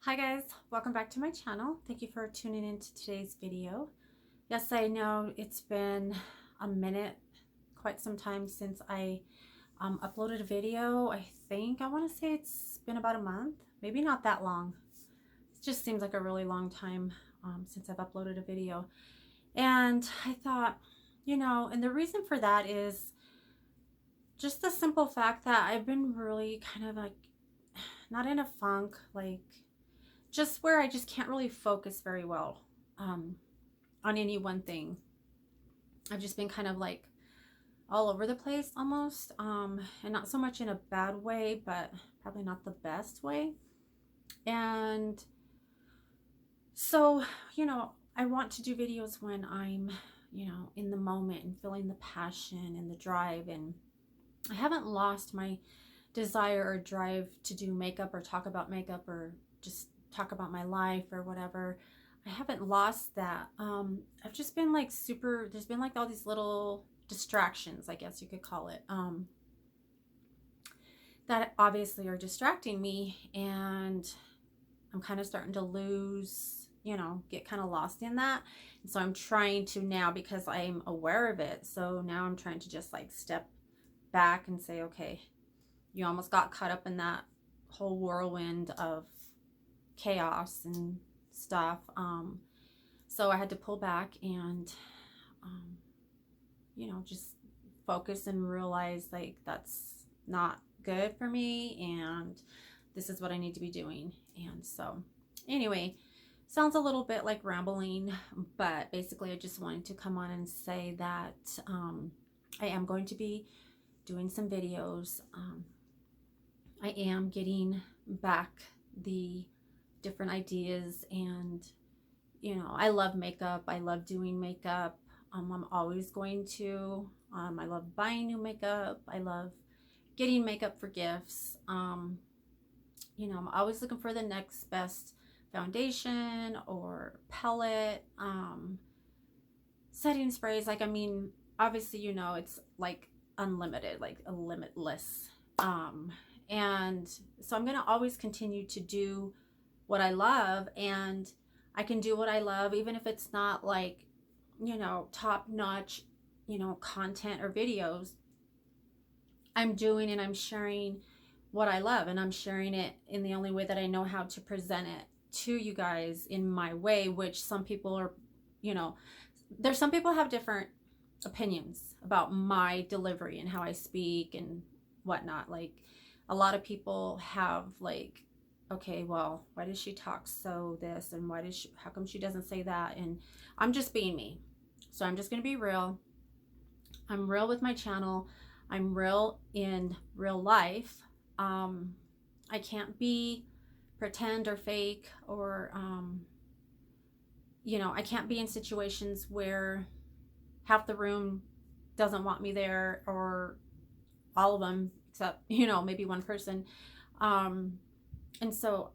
Hi guys, welcome back to my channel. Thank you for tuning into today's video. Yes, I know it's been a minute, quite some time since I uploaded a video. I want to say it's been about a month, maybe not that long. It just seems like a really long time since I've uploaded a video. And I thought, and the reason for that is just the simple fact that I've been really kind of like not in a funk, like just where I just can't really focus very well on any one thing. I've just been kind of like all over the place almost, and not so much in a bad way, but probably not the best way. And so, I want to do videos when I'm, in the moment and feeling the passion and the drive. And I haven't lost my desire or drive to do makeup or talk about makeup or just talk about my life or whatever. I haven't lost that. I've just been like there's been like all these little distractions, I guess you could call it, that obviously are distracting me, and I'm kind of starting to lose, get kind of lost in that. And so I'm trying to now, because I'm aware of it, so now I'm trying to just like step back and say, okay, you almost got caught up in that whole whirlwind of chaos and stuff. So I had to pull back and, just focus and realize like that's not good for me, and this is what I need to be doing. And so anyway, sounds a little bit like rambling, but basically I just wanted to come on and say that I am going to be doing some videos. I am getting back the different ideas, and I love makeup. I love doing makeup. I'm always going to. I love buying new makeup. I love getting makeup for gifts. I'm always looking for the next best foundation or palette, setting sprays. Like, I mean, obviously, it's like unlimited, like a limitless. And so I'm going to always continue to do what I love, and I can do what I love even if it's not like, top notch, content or videos. I'm doing and I'm sharing what I love, and I'm sharing it in the only way that I know how to present it to you guys in my way, which some people are, there's some people have different opinions about my delivery and how I speak and whatnot. Like, a lot of people have like, okay, well, why does she talk so this, and how come she doesn't say that? And I'm just being me. So I'm just going to be real. I'm real with my channel. I'm real in real life. I can't be pretend or fake, or, I can't be in situations where half the room doesn't want me there, or all of them except, maybe one person. And so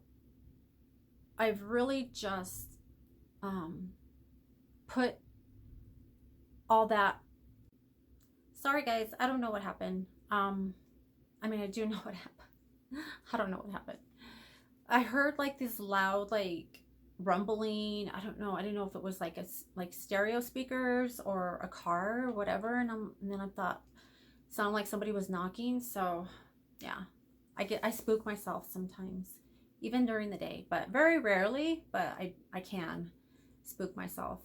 I've really just put all that. Sorry guys, I don't know what happened. I mean, I do know what happened. I don't know what happened. I heard like this loud like rumbling. I don't know. I didn't know if it was like like stereo speakers or a car or whatever. And then I thought it sounded like somebody was knocking. So yeah, I spook myself sometimes, even during the day, but very rarely. But I can spook myself.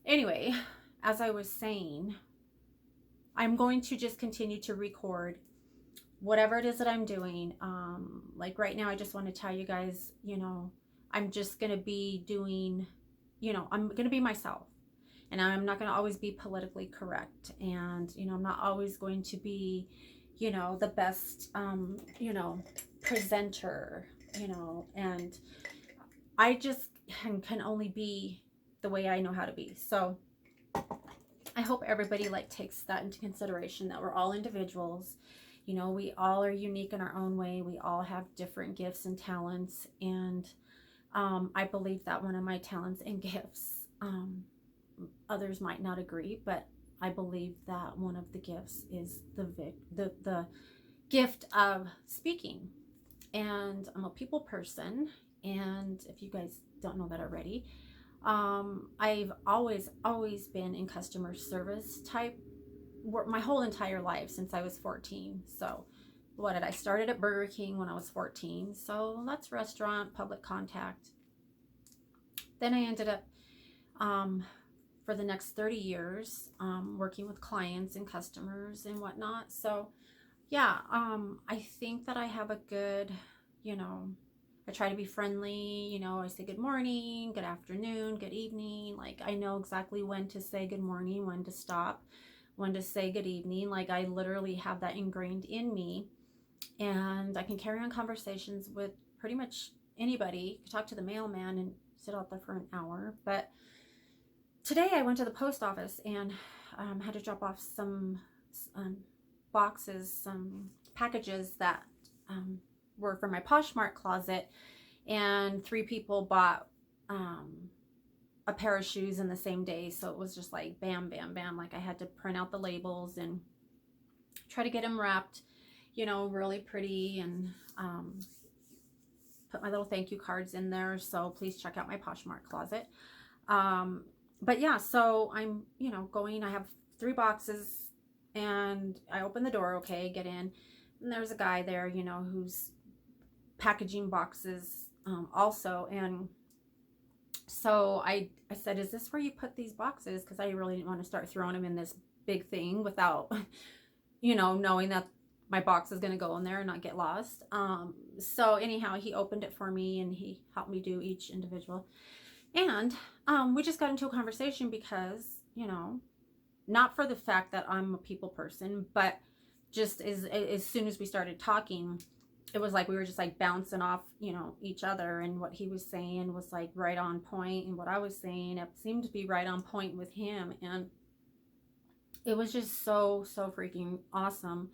Anyway, as I was saying, I'm going to just continue to record whatever it is that I'm doing. Like right now, I just want to tell you guys, I'm just going to be doing, I'm going to be myself, and I'm not going to always be politically correct. And, I'm not always going to be, the best, presenter, and I just can only be the way I know how to be. So I hope everybody like takes that into consideration, that we're all individuals. We all are unique in our own way. We all have different gifts and talents. And I believe that one of my talents and gifts, others might not agree, but I believe that one of the gifts is the gift of speaking. And I'm a people person, And if you guys don't know that already, I've always been in customer service type work my whole entire life since I was 14. So what did I started at Burger King when I was 14. So that's restaurant, public contact. Then I ended up for the next 30 years working with clients and customers and whatnot. So yeah, I think that I have a good, I try to be friendly, I say good morning, good afternoon, good evening. Like I know exactly when to say good morning, when to stop, when to say good evening. Like I literally have that ingrained in me, and I can carry on conversations with pretty much anybody. Talk to the mailman and sit out there for an hour. But today I went to the post office and had to drop off some boxes, some packages that were for my Poshmark closet, and 3 people bought a pair of shoes in the same day. So it was just like bam, bam, bam. Like I had to print out the labels and try to get them wrapped, really pretty, and put my little thank you cards in there. So please check out my Poshmark closet. But yeah, so I'm, going, I have 3 boxes, and I open the door, okay, get in, and there's a guy there, who's packaging boxes also. And so I said, is this where you put these boxes? Because I really didn't want to start throwing them in this big thing without, knowing that my box is going to go in there and not get lost. So anyhow, he opened it for me and he helped me do each individual. And we just got into a conversation because, not for the fact that I'm a people person, but just as soon as we started talking, it was like we were just like bouncing off, each other, and what he was saying was like right on point, and what I was saying, it seemed to be right on point with him, and it was just so freaking awesome.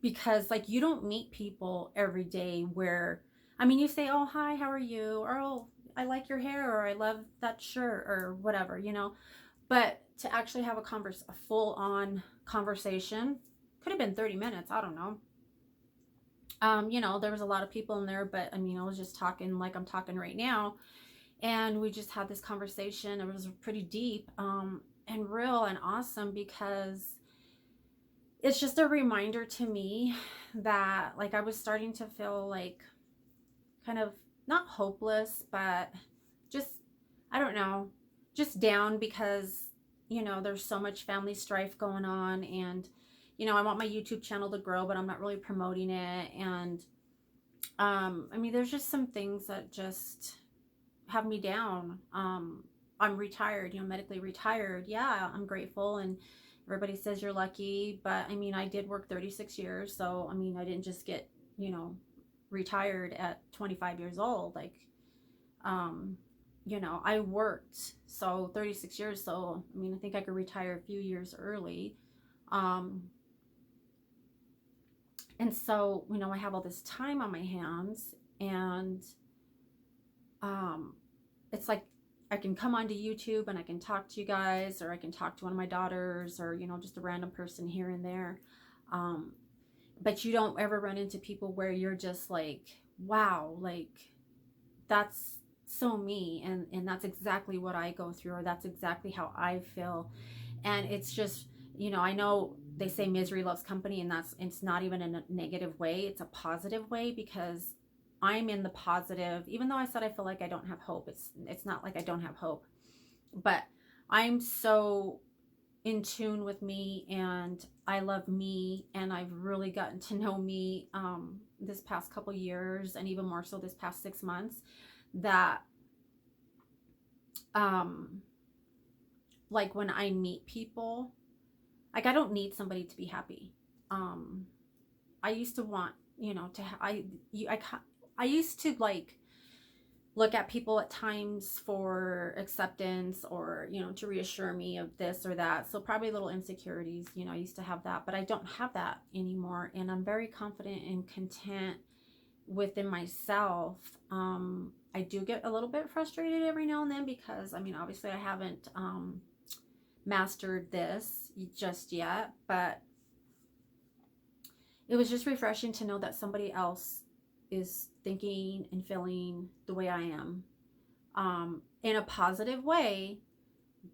Because like you don't meet people every day where, you say, oh hi, how are you, or oh I like your hair, or I love that shirt, or whatever, but to actually have a full-on conversation, could have been 30 minutes, I don't know. There was a lot of people in there, but I was just talking like I'm talking right now, and we just had this conversation. It was pretty deep and real and awesome, because it's just a reminder to me that like I was starting to feel like kind of not hopeless, but just, I don't know, just down, because there's so much family strife going on, and I want my YouTube channel to grow, but I'm not really promoting it. And there's just some things that just have me down. I'm retired, medically retired. Yeah, I'm grateful, and everybody says you're lucky, but I did work 36 years, so I didn't just get, retired at 25 years old. Like I worked, so 36 years, so I think I could retire a few years early. And so I have all this time on my hands, and it's like I can come onto YouTube and I can talk to you guys, or I can talk to one of my daughters, or just a random person here and there. But you don't ever run into people where you're just like, wow, like that's so me, and that's exactly what I go through, or that's exactly how I feel. And it's just, I know they say misery loves company, and it's not even in a negative way, it's a positive way, because I'm in the positive. Even though I said I feel like I don't have hope, it's not like I don't have hope, but I'm so in tune with me, and I love me, and I've really gotten to know me this past couple years, and even more so this past 6 months, that like when I meet people, like I don't need somebody to be happy. I used to want, I used to like look at people at times for acceptance, or to reassure me of this or that. So probably little insecurities, I used to have that, but I don't have that anymore, and I'm very confident and content within myself. I do get a little bit frustrated every now and then, because obviously I haven't mastered this just yet, but it was just refreshing to know that somebody else is thinking and feeling the way I am, in a positive way.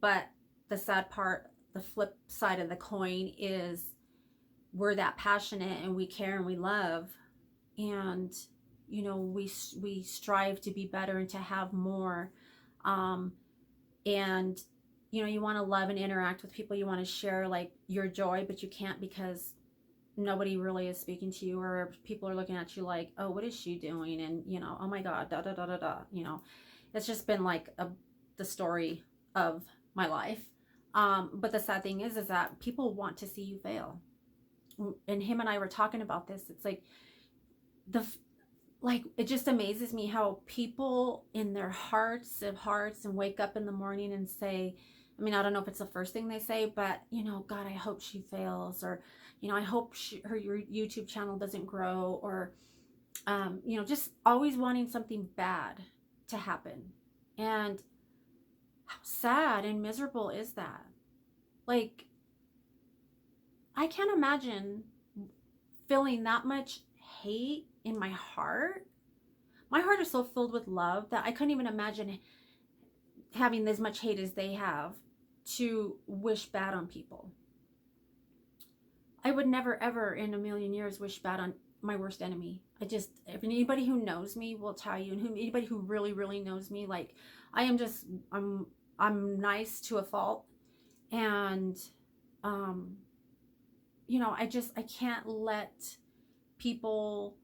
But the sad part, the flip side of the coin is we're that passionate and we care and we love, and we strive to be better and to have more, and you want to love and interact with people, you want to share like your joy, but you can't because nobody really is speaking to you, or people are looking at you like, oh, what is she doing, and oh my god, da da da da da. It's just been like the story of my life. But the sad thing is that people want to see you fail. And him and I were talking about this. It's like it just amazes me how people in their hearts of hearts and wake up in the morning and say, I mean, I don't know if it's the first thing they say, but God, I hope she fails, or I hope her YouTube channel doesn't grow, or just always wanting something bad to happen. And how sad and miserable is that? Like, I can't imagine feeling that much hate in my heart. My heart is so filled with love that I couldn't even imagine having as much hate as they have to wish bad on people. I would never ever in a million years wish bad on my worst enemy. If anybody who knows me will tell you, and anybody who really, really knows me, like I'm nice to a fault. And I can't let people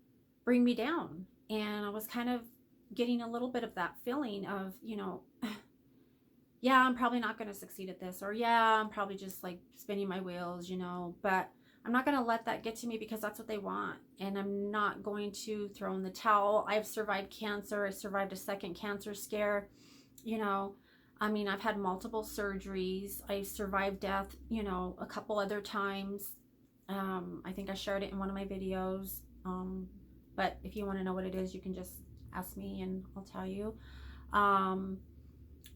bring me down. And I was kind of getting a little bit of that feeling of, yeah, I'm probably not going to succeed at this, or yeah, I'm probably just like spinning my wheels, but I'm not going to let that get to me because that's what they want. And I'm not going to throw in the towel. I've survived cancer. I survived a second cancer scare. I've had multiple surgeries. I survived death, a couple other times. I think I shared it in one of my videos. But if you want to know what it is, you can just ask me and I'll tell you.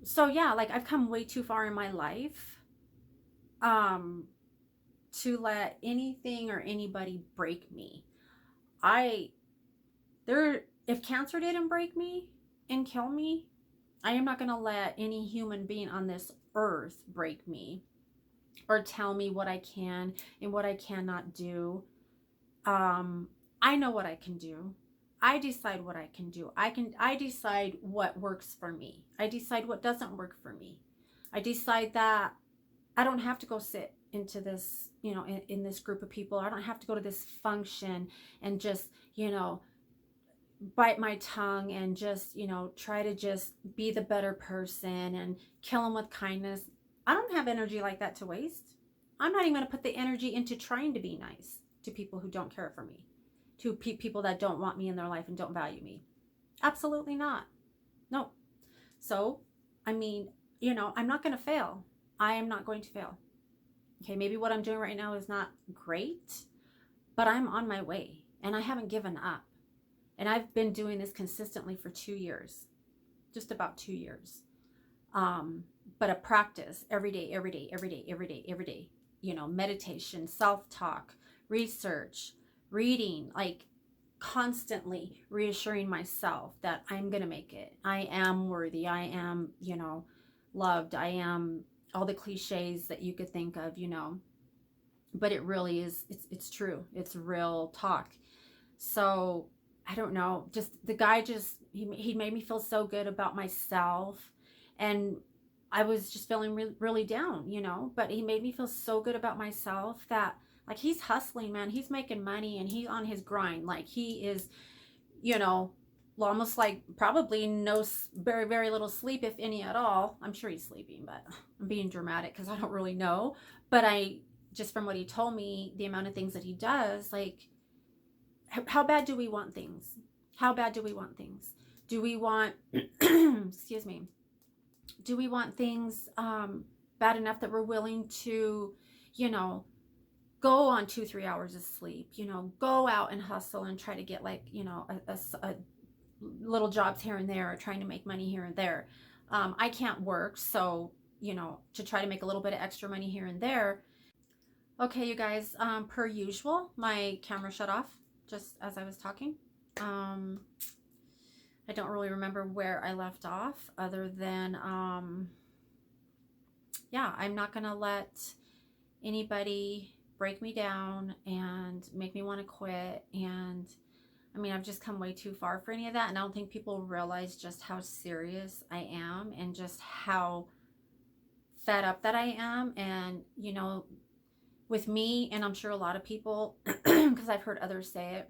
So yeah, like I've come way too far in my life to let anything or anybody break me. If cancer didn't break me and kill me, I am not going to let any human being on this earth break me or tell me what I can and what I cannot do. I know what I can do. I decide what I can do. I decide what works for me. I decide what doesn't work for me. I decide that I don't have to go sit into this, in this group of people. I don't have to go to this function and just, bite my tongue and just, try to just be the better person and kill them with kindness. I don't have energy like that to waste. I'm not even going to put the energy into trying to be nice to people who don't care for me, to people that don't want me in their life and don't value me. Absolutely not. No. So, I'm not going to fail. I am not going to fail. Okay, maybe what I'm doing right now is not great, but I'm on my way and I haven't given up. And I've been doing this consistently for 2 years, just about 2 years. But a practice every day, every day, every day, every day, every day. Meditation, self-talk, research, reading, like constantly reassuring myself that I'm going to make it. I am worthy. I am, loved. I am all the cliches that you could think of, but it really is, it's true. It's real talk. So I don't know, just the guy he made me feel so good about myself, and I was just feeling really, really down, but he made me feel so good about myself that like he's hustling, man. He's making money and he's on his grind. Like he is, almost like probably very, very little sleep, if any at all. I'm sure he's sleeping, but I'm being dramatic because I don't really know. But just from what he told me, the amount of things that he does, like, how bad do we want things? How bad do we want things? Do we want, excuse me, do we want things bad enough that we're willing to, go on 2-3 hours of sleep, go out and hustle and try to get like, a little jobs here and there, or trying to make money here and there. I can't work, so, to try to make a little bit of extra money here and there. Okay, you guys, per usual, my camera shut off just as I was talking. I don't really remember where I left off other than, yeah, I'm not going to let anybody break me down and make me want to quit. And I mean, I've just come way too far for any of that. And I don't think people realize just how serious I am and just how fed up that I am. And, you know, with me, and I'm sure a lot of people, because I've heard others say it,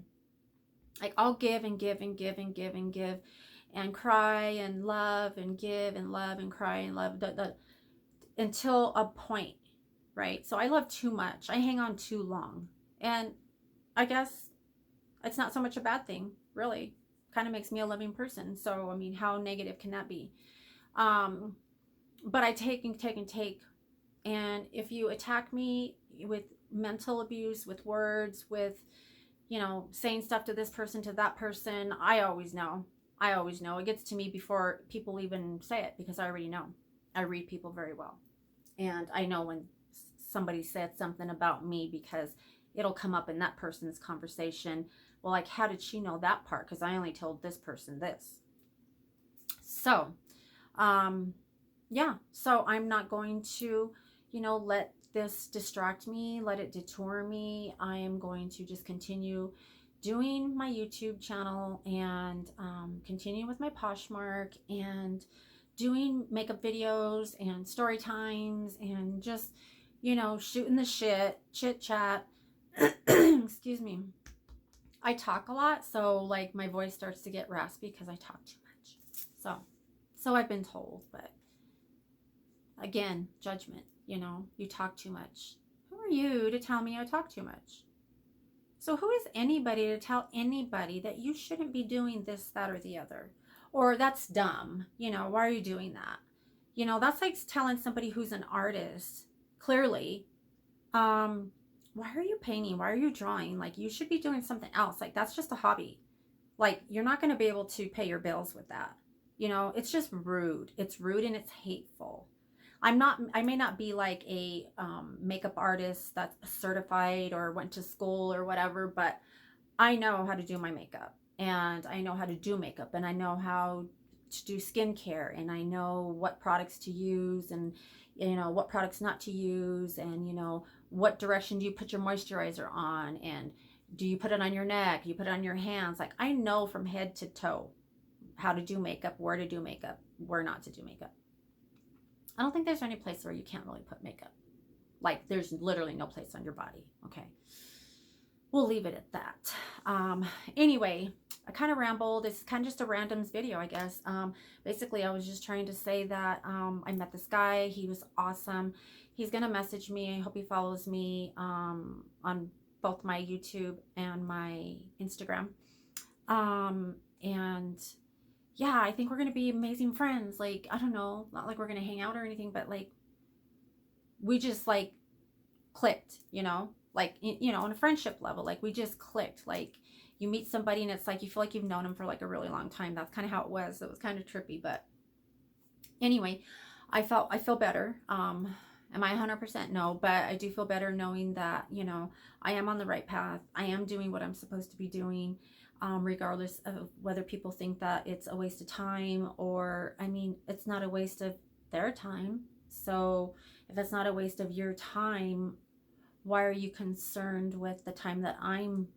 like I'll give and give and give and give and give and cry and love and give and love and cry and love until a point, right? So I love too much. I hang on too long. And I guess it's not so much a bad thing, really. Kind of makes me a loving person. So, I mean, how negative can that be? But I take and take and take. And if you attack me with mental abuse, with words, with, you know, saying stuff to this person, to that person, I always know. I always know. It gets to me before people even say it because I already know. I read people very well. And I know when somebody said something about me because it'll come up in that person's conversation. Well, like, how did she know that part? Because I only told this person this. So, yeah. So I'm not going to, you know, let this distract me, let it detour me. I am going to just continue doing my YouTube channel and continue with my Poshmark and doing makeup videos and story times and just, you know, shooting the shit, chit chat. Excuse me. I talk a lot, so like my voice starts to get raspy because I talk too much. So I've been told, but again, judgment, you know, you talk too much. Who are you to tell me I talk too much? So who is anybody to tell anybody that you shouldn't be doing this, that, or the other? Or that's dumb. You know, why are you doing that? You know, that's like telling somebody who's an artist, clearly, why are you painting? Why are you drawing? Like, you should be doing something else. Like, that's just a hobby. Like, you're not going to be able to pay your bills with that. You know, it's just rude. It's rude and it's hateful. I may not be like a makeup artist that's certified or went to school or whatever, but I know how to do my makeup and I know how to do makeup and I know how to do skincare and I know what products to use and, you know, what products not to use and, you know, what direction do you put your moisturizer on and do you put it on your neck? Do you put it on your hands? Like, I know from head to toe how to do makeup, where to do makeup, where not to do makeup. I don't think there's any place where you can't really put makeup. Like, there's literally no place on your body. Okay. We'll leave it at that. Anyway, I kind of rambled. It's kind of just a randoms video, I guess. Basically, I was just trying to say that I met this guy. He was awesome. He's going to message me. I hope he follows me on both my YouTube and my Instagram. And yeah, I think we're going to be amazing friends. Like, I don't know, not like we're going to hang out or anything, but like, we just like clicked, you know, like, you know, on a friendship level, like we just clicked. Like, you meet somebody and it's like, you feel like you've known them for like a really long time. That's kind of how it was. It was kind of trippy, but anyway, I feel better. Am I 100%? No, but I do feel better knowing that, you know, I am on the right path. I am doing what I'm supposed to be doing. Regardless of whether people think that it's a waste of time or, I mean, it's not a waste of their time. So if it's not a waste of your time, why are you concerned with the time that I'm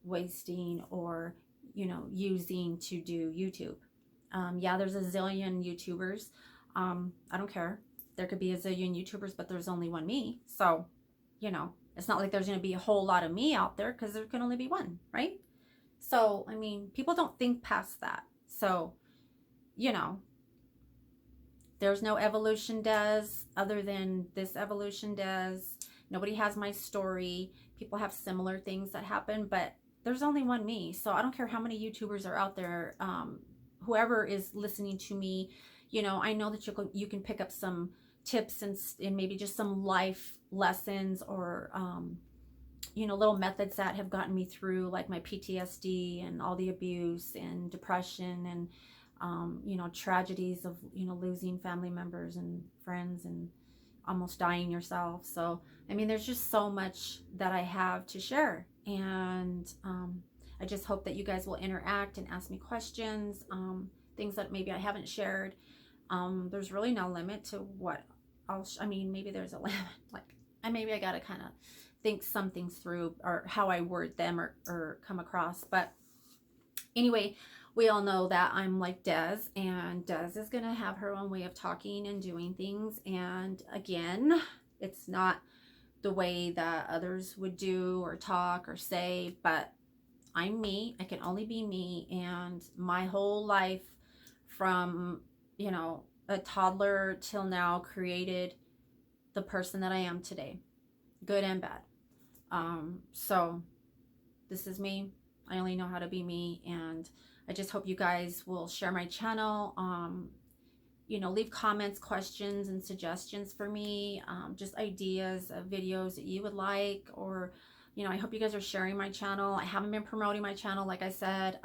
wasting or, you know, using to do YouTube? Yeah, there's a zillion YouTubers. I don't care. There could be a zillion YouTubers, but there's only one me. So, you know, it's not like there's going to be a whole lot of me out there because there can only be one, right? So, I mean, people don't think past that. So, you know, there's no evolution does other than this evolution does. Nobody has my story. People have similar things that happen, but there's only one me. So I don't care how many YouTubers are out there. Whoever is listening to me, you know, I know that you can pick up some tips and maybe just some life lessons or, you know, little methods that have gotten me through like my PTSD and all the abuse and depression and, you know, tragedies of, you know, losing family members and friends and almost dying yourself. So, I mean, there's just so much that I have to share. And I just hope that you guys will interact and ask me questions, things that maybe I haven't shared. There's really no limit to what I mean, maybe there's a limit, like, and maybe I got to kind of think some things through, or how I word them, or come across. But anyway, we all know that I'm like Des, and Des is going to have her own way of talking and doing things. And again, it's not the way that others would do or talk or say, but I'm me. I can only be me. And my whole life from, you know, a toddler till now created the person that I am today, good and bad. So this is me. I only know how to be me, and I just hope you guys will share my channel. You know, leave comments, questions, and suggestions for me, just ideas of videos that you would like, or, you know, I hope you guys are sharing my channel. I haven't been promoting my channel, like I said,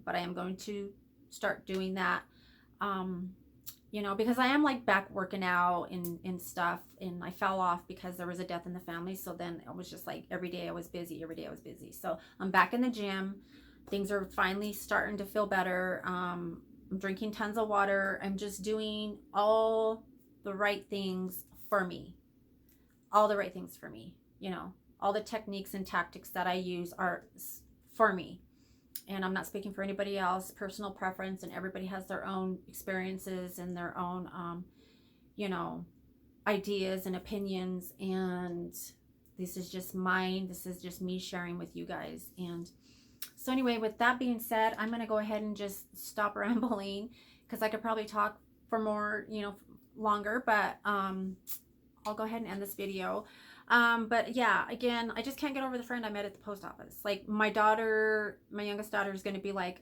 but I am going to start doing that, you know, because I am like back working out and stuff, and I fell off because there was a death in the family. So then it was just like every day I was busy, So I'm back in the gym. Things are finally starting to feel better. I'm drinking tons of water. I'm just doing all the right things for me. All the right things for me. You know, all the techniques and tactics that I use are for me. And I'm not speaking for anybody else, personal preference, and everybody has their own experiences and their own, you know, ideas and opinions. And this is just mine. This is just me sharing with you guys. And so anyway, with that being said, I'm going to go ahead and just stop rambling, because I could probably talk for more, you know, longer, but I'll go ahead and end this video. But yeah, again, I just can't get over the friend I met at the post office. Like, my daughter, my youngest daughter, is going to be like,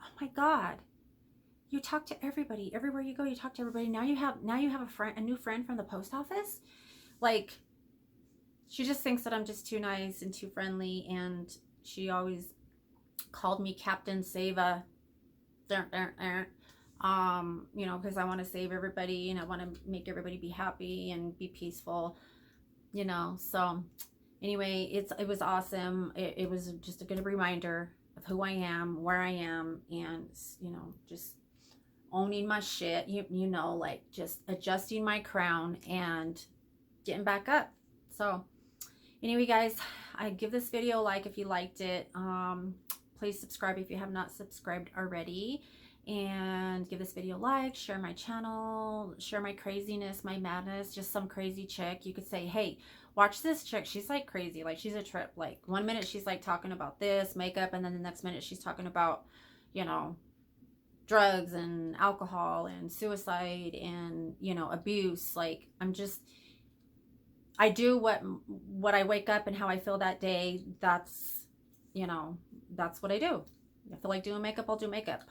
oh my God, you talk to everybody. Everywhere you go, you talk to everybody. Now you have a friend, a new friend from the post office. Like, she just thinks that I'm just too nice and too friendly. And she always called me Captain Sava. You know, because I want to save everybody, and I want to make everybody be happy and be peaceful, you know. So anyway, it was awesome. It was just a good reminder of who I am, where I am, and, you know, just owning my shit, you know, like just adjusting my crown and getting back up. So anyway, guys, I give this video a like if you liked it. Please subscribe if you have not subscribed already, and give this video a like, share my channel, share my craziness, my madness, just some crazy chick. You could say, hey, watch this chick, she's like crazy, like she's a trip. Like, one minute she's like talking about this makeup, and then the next minute she's talking about, you know, drugs and alcohol and suicide and, you know, abuse. Like, I do what I wake up and how I feel that day. That's, you know, that's what I do. If I feel like doing makeup, I'll do makeup.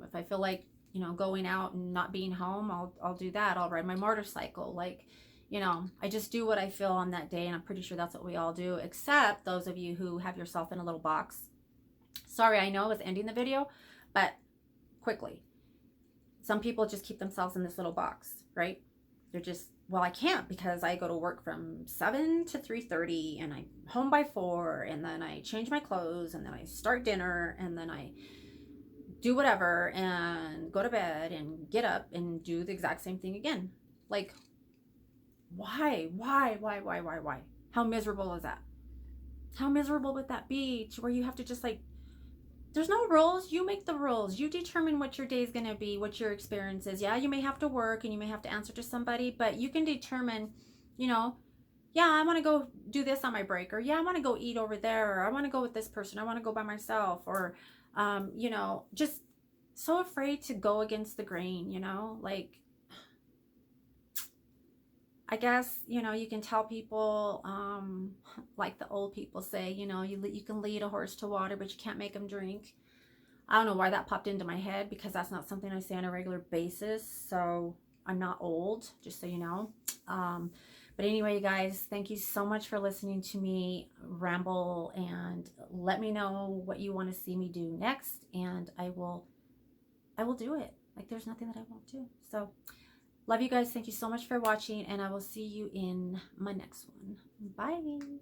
If I feel like, you know, going out and not being home, I'll do that. I'll ride my motorcycle. Like, you know, I just do what I feel on that day, and I'm pretty sure that's what we all do, except those of you who have yourself in a little box. Sorry, I know I was ending the video, but quickly. Some people just keep themselves in this little box, right? They're just, well, I can't because I go to work from 7 to 3:30, and I'm home by 4, and then I change my clothes, and then I start dinner, and then I do whatever and go to bed and get up and do the exact same thing again. Like, why? How miserable is that? How miserable would that be, to where you have to just, like, there's no rules. You make the rules. You determine what your day is going to be, what your experience is. Yeah, you may have to work and you may have to answer to somebody, but you can determine, you know, yeah, I want to go do this on my break, or yeah, I want to go eat over there, or I want to go with this person, I want to go by myself, or, you know, just so afraid to go against the grain, you know. Like, I guess, you know, you can tell people, like the old people say, you know, you can lead a horse to water, but you can't make him drink. I don't know why that popped into my head, because that's not something I say on a regular basis. So I'm not old, just so you know. But anyway, you guys, thank you so much for listening to me ramble, and let me know what you want to see me do next, and I will do it. Like, there's nothing that I won't do. So love you guys. Thank you so much for watching, and I will see you in my next one. Bye.